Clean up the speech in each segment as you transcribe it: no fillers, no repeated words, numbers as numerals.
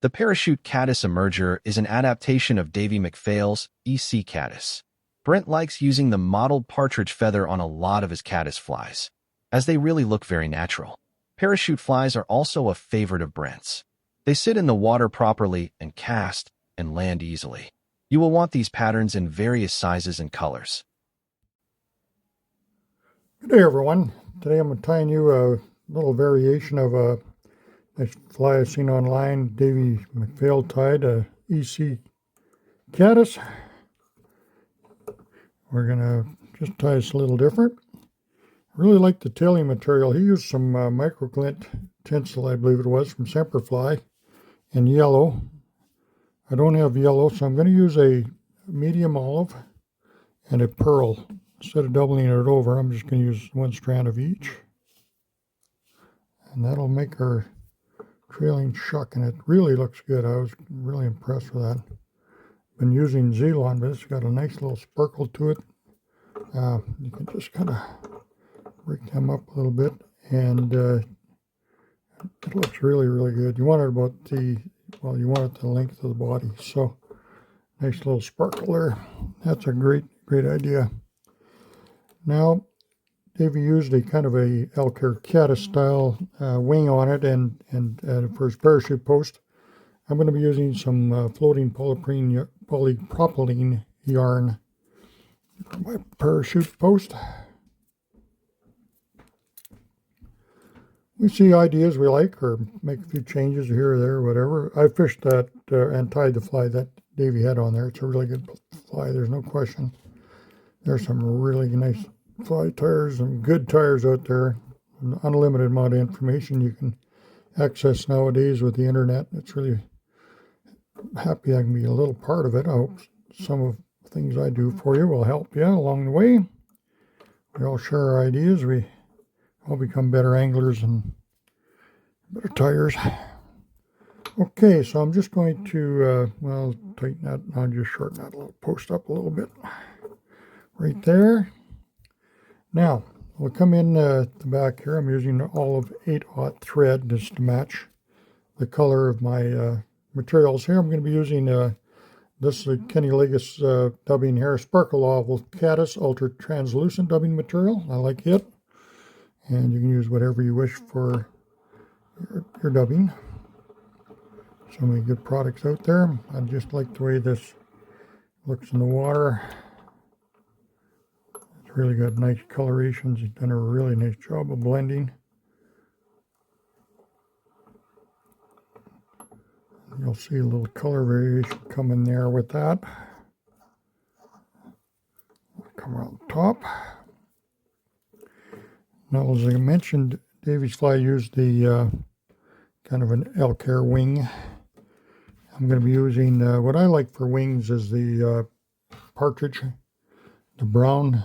The parachute Caddis Emerger is an adaptation of Davie McPhails' E.C. Caddis. Brent likes using the mottled partridge feather on a lot of his caddis flies, as they really look very natural. Parachute flies are also a favorite of Brent's. They sit in the water properly and cast and land easily. You will want these patterns in various sizes and colors. Good day, everyone. Today I'm tying you a little variation of a nice fly I've seen online. Davie McPhails tied a E.C. Caddis. We're going to just tie this a little different. I really like the tailing material. He used some microglint tinsel, I believe it was, from Semperfli in yellow. I don't have yellow, so I'm going to use a medium olive and a pearl. Instead of doubling it over, I'm just going to use one strand of each. And that'll make our trailing shuck, and it really looks good. I was really impressed with that. Been using Zelon, but it's got a nice little sparkle to it. You can just kind of break them up a little bit, and it looks really, really good. You want it about you want it the length of the body. So nice little sparkle there. That's a great idea. Now, Davie used a kind of a elk hair caddis style wing on it, and for his parachute post, I'm going to be using some floating polypropylene yarn for my parachute post. We see ideas we like, or make a few changes here or there, or whatever. I fished that and tied the fly that Davie had on there. It's a really good fly, there's no question. There's some really nice fly tires and good tires out there. An unlimited amount of information you can access nowadays with the internet. It's really happy I can be a little part of it. I hope some of the things I do for you will help you along the way. We all share our ideas. We all become better anglers and better tires. Okay, so I'm just going to, tighten that. I'll just shorten that little post up a little bit. Right there. Now, we'll come in at the back here. I'm using olive 8/0 thread just to match the color of my materials here. I'm going to be using this is Kenny Liggis dubbing hair sparkle oval caddis ultra translucent dubbing material. I like it, and you can use whatever you wish for your dubbing. So many good products out there. I just like the way this looks in the water. It's really got nice colorations. He's done a really nice job of blending. You'll see a little color variation coming there with that. Come around the top. Now, as I mentioned, Davie's fly used the kind of an elk hair wing. I'm going to be using, what I like for wings is the partridge, the brown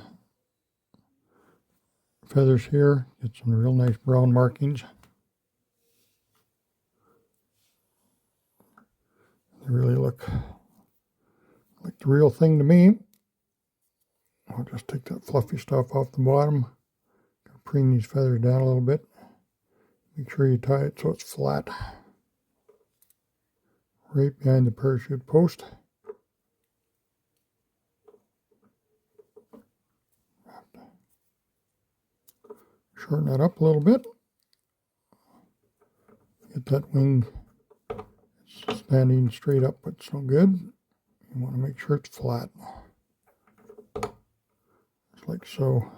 feathers here. Get some real nice brown markings. They really look like the real thing to me. I'll just take that fluffy stuff off the bottom. Preen these feathers down a little bit. Make sure you tie it so it's flat. Right behind the parachute post. Shorten that up a little bit. Get that wing standing straight up, but it's no good. You want to make sure it's flat. Just like so.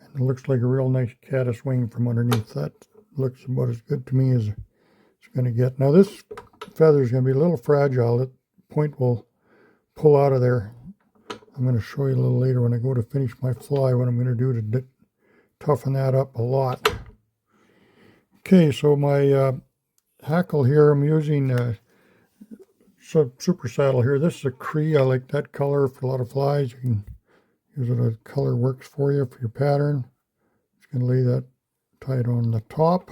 And it looks like a real nice caddis wing from underneath. That looks about as good to me as it's going to get. Now this feather is going to be a little fragile. The point will pull out of there. I'm going to show you a little later when I go to finish my fly what I'm going to do to toughen that up a lot. Okay, so my hackle here, I'm using super saddle here. This is a Cree. I like that color for a lot of flies. You can use it as color works for you for your pattern. Just going to lay that tight on the top.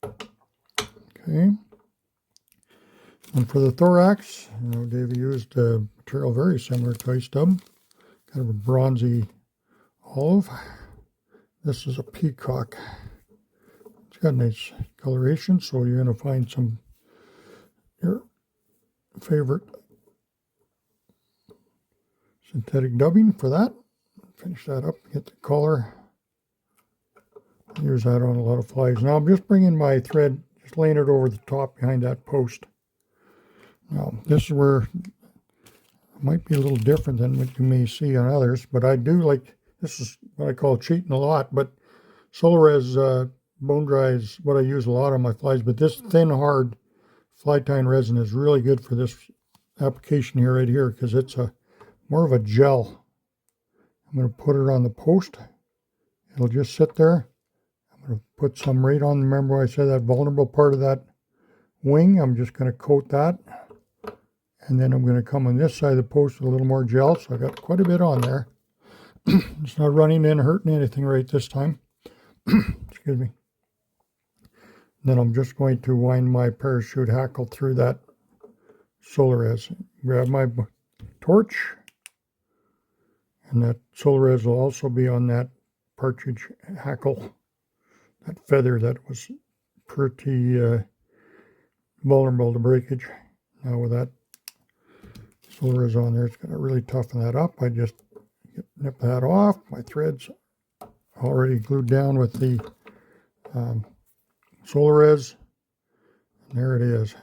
Okay. And for the thorax, Davie used a material very similar to ice stub, kind of a bronzy olive. This is a peacock. It's got nice coloration, so you're going to find some favorite synthetic dubbing for that. Finish that up, get the color. Use that on a lot of flies. Now I'm just bringing my thread, just laying it over the top behind that post. Now this is where it might be a little different than what you may see on others, but I do like, this is what I call cheating a lot, but Solarez bone dry is what I use a lot on my flies, but this thin, hard fly tying resin is really good for this application here, right here, because it's a more of a gel. I'm going to put it on the post. It'll just sit there. I'm going to put some right on, remember I said that vulnerable part of that wing. I'm just going to coat that. And then I'm going to come on this side of the post with a little more gel. So I got quite a bit on there. It's not running in, hurting anything right this time. Excuse me. Then I'm just going to wind my parachute hackle through that Solarez. Grab my torch. And that Solarez will also be on that partridge hackle, that feather that was pretty vulnerable to breakage. Now with that Solarez on there, it's going to really toughen that up. I just nip that off. My thread's already glued down with the Solarez. And there it is.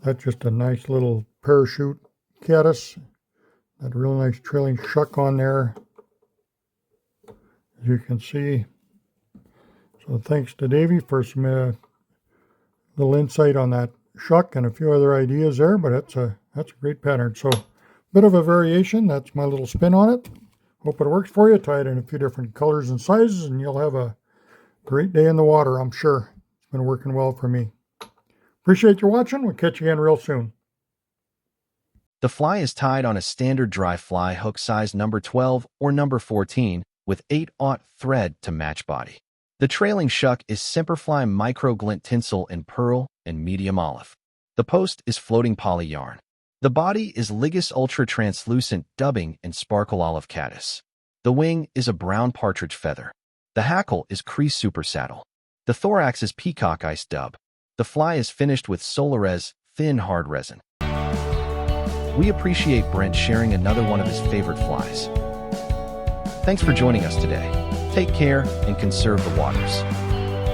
That's just a nice little parachute caddis. That real nice trailing shuck on there, as you can see. So thanks to Davie for some little insight on that shuck and a few other ideas there, but that's a great pattern. So bit of a variation. That's my little spin on it. Hope it works for you. Try it in a few different colors and sizes, and you'll have a great day in the water, I'm sure. It's been working well for me. Appreciate you watching. We'll catch you again real soon. The fly is tied on a standard dry fly hook size number 12 or number 14 with 8/0 thread to match body. The trailing shuck is Semperfli micro glint tinsel in pearl and medium olive. The post is floating poly yarn. The body is Ligus ultra translucent dubbing in sparkle olive caddis. The wing is a brown partridge feather. The hackle is crease super saddle. The thorax is peacock ice dub. The fly is finished with Solarez thin hard resin. We appreciate Brent sharing another one of his favorite flies. Thanks for joining us today. Take care and conserve the waters.